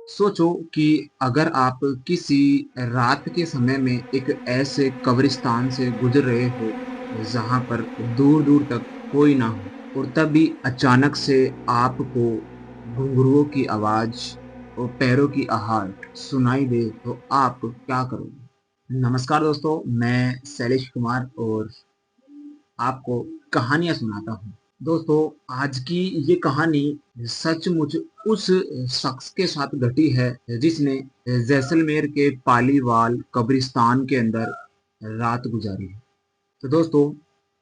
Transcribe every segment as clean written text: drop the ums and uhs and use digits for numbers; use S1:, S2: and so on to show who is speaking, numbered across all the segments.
S1: सोचो कि अगर आप किसी रात के समय में एक ऐसे कब्रिस्तान से गुजर रहे हो जहां पर दूर दूर तक कोई ना हो और तभी अचानक से आपको घुंघरुओं की आवाज और पैरों की आहट सुनाई दे तो आप क्या करोगे। नमस्कार दोस्तों, मैं शैलेश कुमार और आपको कहानियां सुनाता हूँ। दोस्तों, आज की ये कहानी सचमुच उस शख्स के साथ घटी है जिसने जैसलमेर के पालीवाल कब्रिस्तान के अंदर रात गुजारी है। तो दोस्तों,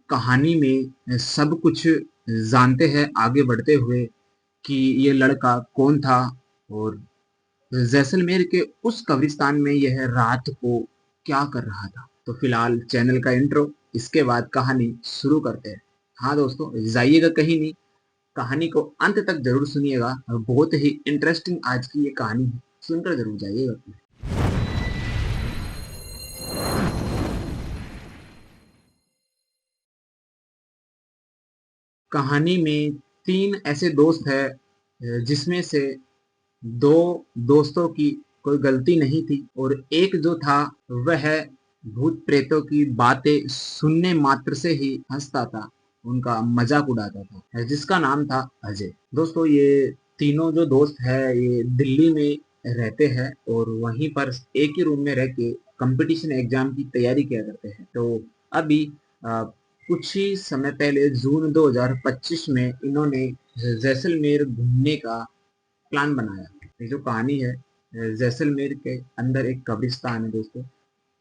S1: कहानी में सब कुछ जानते हैं आगे बढ़ते हुए कि ये लड़का कौन था और जैसलमेर के उस कब्रिस्तान में यह रात को क्या कर रहा था। तो फिलहाल चैनल का इंट्रो, इसके बाद कहानी शुरू करते हैं। हाँ दोस्तों, जाइएगा कहीं नहीं, कहानी को अंत तक जरूर सुनिएगा। बहुत ही इंटरेस्टिंग आज की ये कहानी है, सुनकर जरूर जाइएगा। कहानी में तीन ऐसे दोस्त हैं जिसमें से दो दोस्तों की कोई गलती नहीं थी और एक जो था वह भूत प्रेतों की बातें सुनने मात्र से ही हंसता था, उनका मजाक उड़ाता था, जिसका नाम था अजय। दोस्तों, ये तीनों जो दोस्त है ये दिल्ली में रहते हैं और वहीं पर एक ही रूम में रह के कंपटीशन एग्जाम की तैयारी किया करते हैं। तो अभी कुछ ही समय पहले जून 2025 में इन्होंने जैसलमेर घूमने का प्लान बनाया। ये जो कहानी है जैसलमेर के अंदर एक कब्रिस्तान है दोस्तों,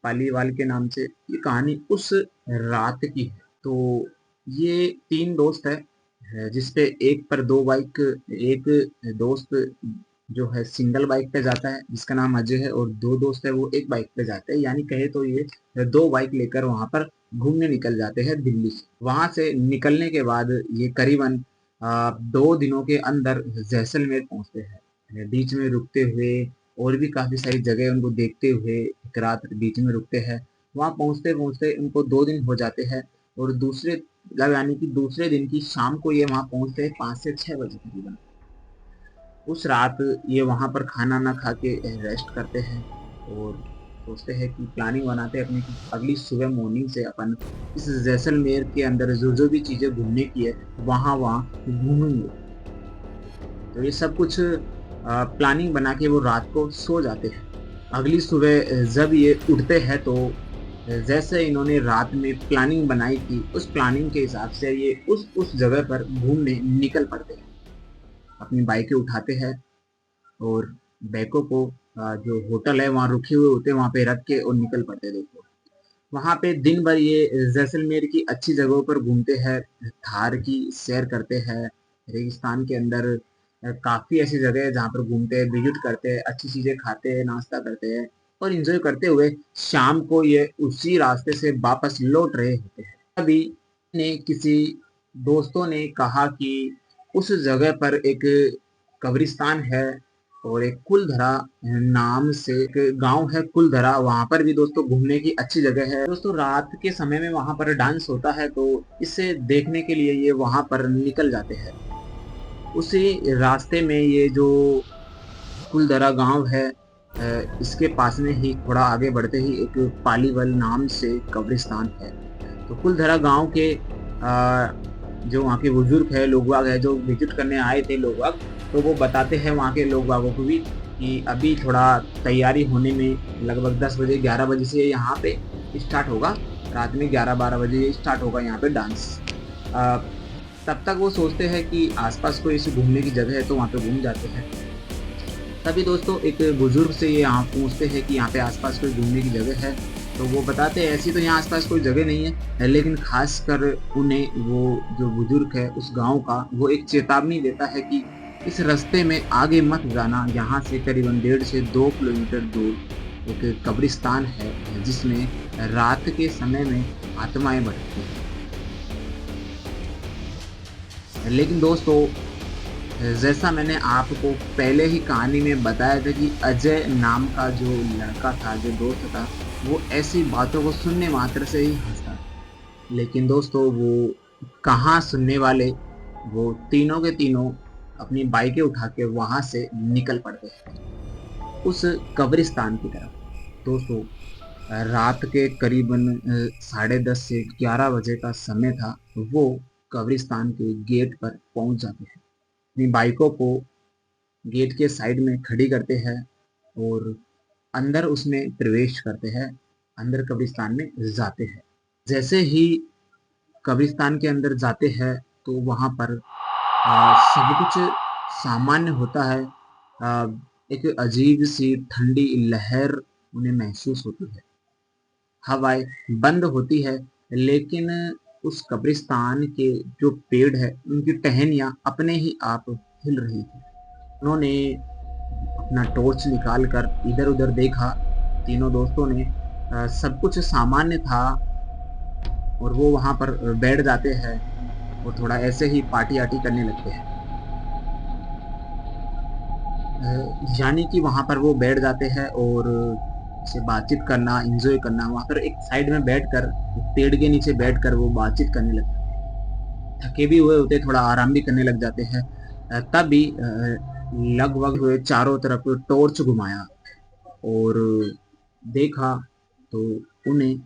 S1: पालीवाल के नाम से। ये कहानी उस रात की है। तो ये तीन दोस्त है जिसपे एक पर दो बाइक, एक दोस्त जो है सिंगल बाइक पे जाता है जिसका नाम अजय है और दो दोस्त है वो एक बाइक पे जाते हैं, यानी कहे तो ये दो बाइक लेकर वहां पर घूमने निकल जाते हैं दिल्ली से। वहां से निकलने के बाद ये करीबन 2 दिनों के अंदर जैसलमेर पहुंचते हैं। बीच में रुकते हुए और भी काफी सारी जगह उनको देखते हुए एक रात बीच में रुकते हैं। वहां पहुंचते पहुंचते उनको 2 दिन हो जाते हैं और दूसरे यानी कि दूसरे दिन की शाम को ये वहां पहुंचते हैं 5 से 6 बजे करीबन। उस रात ये वहां पर खाना ना खा के रेस्ट करते हैं और सोचते हैं कि प्लानिंग बनाते हैं अपनी कि अगली सुबह मॉर्निंग से अपन इस जैसलमेर के अंदर जो जो भी चीजें घूमने की है वहां वहां घूमेंगे। तो ये सब कुछ प्लानिंग बना के वो रात को सो जाते हैं। अगली सुबह जब ये उठते हैं तो जैसे इन्होंने रात में प्लानिंग बनाई थी उस प्लानिंग के हिसाब से ये उस जगह पर घूमने निकल पड़ते हैं। अपनी बाइकें उठाते हैं और बाइकों को जो होटल है वहाँ रुके हुए होते हैं वहाँ पे रख के और निकल पड़ते हैं दोस्तों। वहाँ पे दिन भर ये जैसलमेर की अच्छी जगहों पर घूमते हैं, थार की सैर करते हैं, रेगिस्तान के अंदर काफी ऐसी जगह है जहाँ पर घूमते हैं, विजिट करते हैं, अच्छी चीजें खाते हैं, नाश्ता करते हैं और एंजॉय करते हुए शाम को ये उसी रास्ते से वापस लौट रहे होते हैं। अभी ने किसी दोस्तों ने कहा कि उस जगह पर एक कब्रिस्तान है और एक कुलधरा नाम से एक गांव है कुलधरा, वहां पर भी दोस्तों घूमने की अच्छी जगह है। दोस्तों, रात के समय में वहां पर डांस होता है तो इसे देखने के लिए ये वहां पर निकल जाते हैं। उसी रास्ते में ये जो कुलधरा गांव है इसके पास में ही थोड़ा आगे बढ़ते ही एक पालीवल नाम से कब्रिस्तान है। तो कुलधरा गांव के जो वहाँ के बुजुर्ग है, लोग बाग है, जो विजिट करने आए थे लोग बाग, तो वो बताते हैं वहाँ के लोग बागों को भी कि अभी थोड़ा तैयारी होने में लगभग 10 बजे 11 बजे से यहाँ पे स्टार्ट होगा। रात में 11-12 बजे स्टार्ट होगा यहाँ पे डांस। तब तक वो सोचते हैं कि आसपास कोई ऐसी घूमने की जगह है तो वहाँ पे घूम जाते हैं। तभी दोस्तों एक बुजुर्ग से ये यहाँ पूछते हैं कि यहाँ पे आसपास कोई घूमने की जगह है। तो वो बताते हैं ऐसी तो यहाँ आसपास कोई जगह नहीं है, लेकिन खास कर उन्हें वो जो बुजुर्ग है उस गांव का वो एक चेतावनी देता है कि इस रास्ते में आगे मत जाना। यहाँ से करीबन 1.5 से 2 किलोमीटर दूर एक कब्रिस्तान है जिसमें रात के समय में आत्माएं भटकती हैं। लेकिन दोस्तों, जैसा मैंने आपको पहले ही कहानी में बताया था कि अजय नाम का जो लड़का था, जो दोस्त था, वो ऐसी बातों को सुनने मात्र से ही हंसता। लेकिन दोस्तों, वो कहाँ सुनने वाले, वो तीनों के तीनों अपनी बाइकें उठा के वहां से निकल पड़ते हैं। उस कब्रिस्तान की तरफ। दोस्तों रात के करीबन 10:30 से 11 बजे का समय था। वो कब्रिस्तान के गेट पर पहुंच जाते हैं, अपनी बाइकों को गेट के साइड में खड़ी करते हैं और अंदर उसमें प्रवेश करते हैं, अंदर कब्रिस्तान में जाते हैं। जैसे ही कब्रिस्तान के अंदर जाते हैं तो वहाँ पर सब कुछ सामान्य होता है। एक अजीब सी ठंडी लहर उन्हें महसूस होती है, हवाएं बंद होती है, लेकिन उस कब्रिस्तान के जो पेड़ है उनकी टहनियाँ अपने ही आप हिल रही थी। उन्होंने अपना टॉर्च निकाल कर इधर उधर देखा, तीनों दोस्तों ने। सब कुछ सामान्य था और वो वहां पर बैठ जाते हैं और थोड़ा ऐसे ही पार्टी आर्टी करने लगते हैं। यानी कि वहां पर वो बैठ जाते हैं और से बातचीत करना, एंजॉय करना, वहां पर एक साइड में बैठकर, पेड़ के नीचे बैठकर वो बातचीत करने लगते हैं। थके भी हुए होते, थोड़ा आराम भी करने लग जाते हैं। तभी लगभग हुए चारों तरफ टॉर्च घुमाया और देखा तो उन्हें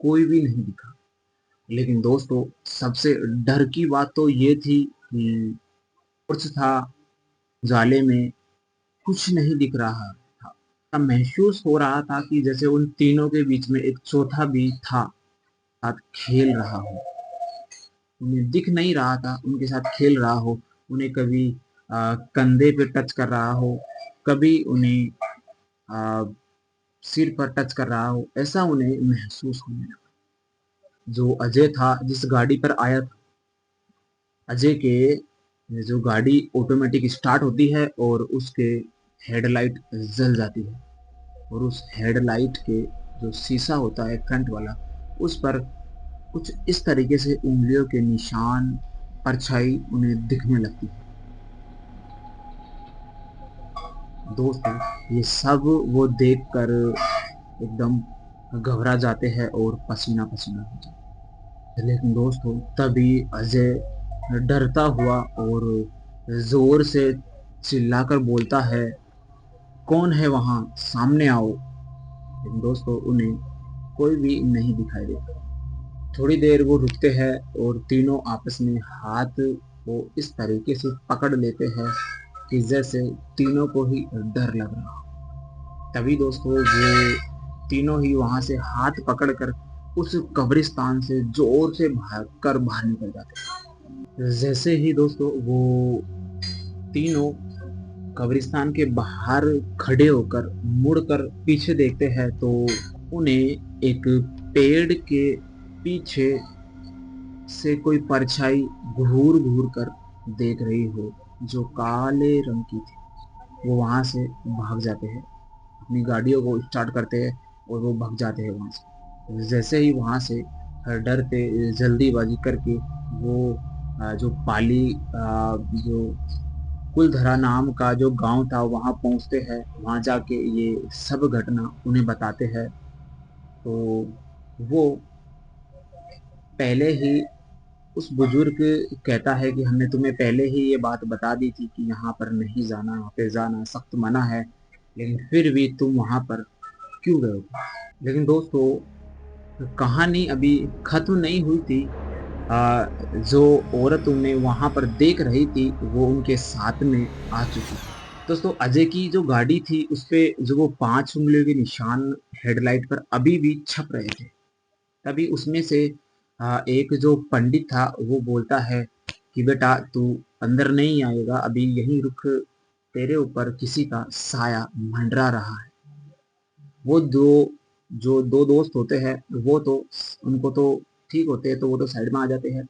S1: कोई भी नहीं दिखा। लेकिन दोस्तों सबसे डर की बात तो ये थी कि टॉर्च था, उजाले में कुछ नहीं दिख रहा था। तब महसूस हो रहा था कि जैसे उन तीनों के बीच में एक चौथा भी था, साथ खेल रहा हो। उन्हें दिख नहीं रहा था, उनके साथ खेल रहा हो, उन्हें कभी कंधे पे टच कर रहा हो, कभी उन्हें आ, सिर पर टच कर रहा हो, ऐसा उन्हें महसूस होने लगा। जो अजय था, जिस गाड़ी पर आया था, अजय के जो गाड़ी ऑटोमेटिक स्टार्ट होती है और उसके हेडलाइट जल जाती है और उस हेडलाइट के जो शीशा होता है फ्रंट वाला, उस पर कुछ इस तरीके से उंगलियों के निशान, परछाई उन्हें दिखने लगती है। दोस्तों ये सब वो देखकर एकदम घबरा जाते हैं और पसीना पसीना हो जाते हैं। लेकिन दोस्तों तभी अजय डरता हुआ और जोर से चिल्लाकर बोलता है, कौन है वहां, सामने आओ। लेकिन दोस्तों उन्हें कोई भी नहीं दिखाई देता। थोड़ी देर वो रुकते हैं और तीनों आपस में हाथ को इस तरीके से पकड़ लेते हैं कि जैसे तीनों को ही डर लग रहा हो। तभी दोस्तों वो तीनों ही वहां से हाथ पकड़कर उस कब्रिस्तान से जोर से भागकर बाहर निकल जाते हैं। जैसे ही दोस्तों वो तीनों कब्रिस्तान के बाहर खड़े होकर मुड़कर पीछे देखते हैं तो उन्हें एक पेड़ के पीछे से कोई परछाई घूर घूर कर देख रही हो, जो काले रंग की थी। वो वहां से भाग जाते हैं, अपनी गाड़ियों को स्टार्ट करते हैं और वो भाग जाते हैं वहां से। जैसे ही वहां से डरते जल्दीबाजी करके वो जो पाली जो कुलधरा नाम का जो गांव था वहां पहुंचते हैं। वहां जाके ये सब घटना उन्हें बताते हैं तो वो पहले ही उस बुजुर्ग कहता है कि हमने तुम्हें पहले ही ये बात बता दी थी कि यहाँ पर नहीं जाना, वहाँ पे जाना सख्त मना है, लेकिन फिर भी तुम वहां पर क्यों गए हो। लेकिन दोस्तों कहानी अभी खत्म नहीं हुई थी। जो औरत उन्हें वहां पर देख रही थी वो उनके साथ में आ चुकी थी। दोस्तों अजय की जो गाड़ी थी उस पे जो वो 5 उंगलियों के निशान हेडलाइट पर अभी भी छप रहे थे। तभी उसमें से एक जो पंडित था वो बोलता है कि बेटा तू अंदर नहीं आएगा, अभी यहीं रुक, तेरे ऊपर किसी का साया मंडरा रहा है। वो जो दो दोस्त होते हैं वो तो उनको तो ठीक होते हैं, तो वो तो साइड में आ जाते हैं।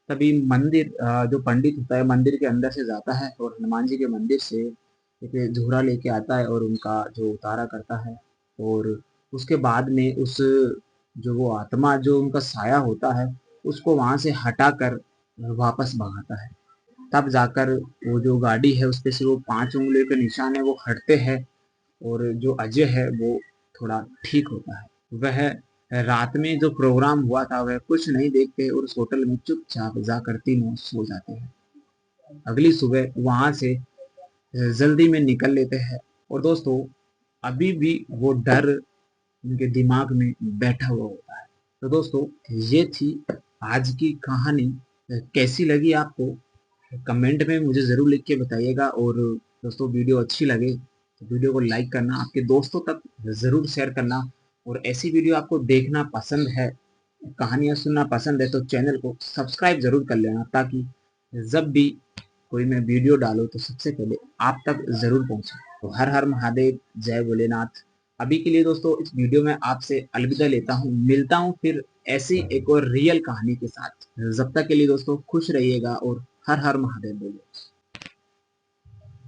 S1: तभी मंदिर जो पंडित होता है मंदिर के अंदर से जाता है और हनुमान जी के मंदिर से एक झोरा लेके आता है और उनका जो उतारा करता है। और उसके बाद में उस जो वो आत्मा जो उनका साया होता है उसको वहां से हटाकर वापस भगाता है। तब जाकर वो जो गाड़ी है उसपे से वो 5 उंगलियों के निशान है वो हटते हैं और जो अजय है वो थोड़ा ठीक होता है। वह रात में जो प्रोग्राम हुआ था वह कुछ नहीं देखते और उस होटल में चुपचाप जाकर तीनों सो जाते हैं। अगली सुबह वहां से जल्दी में निकल लेते हैं। और दोस्तों अभी भी वो डर उनके दिमाग में बैठा हुआ होता है। तो दोस्तों, ये थी आज की कहानी। कैसी लगी आपको कमेंट में मुझे ज़रूर लिख के बताइएगा। और दोस्तों, वीडियो अच्छी लगे तो वीडियो को लाइक करना, आपके दोस्तों तक ज़रूर शेयर करना। और ऐसी वीडियो आपको देखना पसंद है, कहानियाँ सुनना पसंद है, तो चैनल को सब्सक्राइब ज़रूर कर लेना, ताकि जब भी कोई मैं वीडियो डालूं तो सबसे पहले आप तक ज़रूर पहुंचे। तो हर हर महादेव, जय भोलेनाथ। अभी के लिए दोस्तों इस वीडियो में आपसे अलविदा लेता हूँ, मिलता हूँ फिर ऐसी एक और रियल कहानी के साथ। जब तक के लिए दोस्तों खुश रहिएगा और हर हर महादेव बोलिए।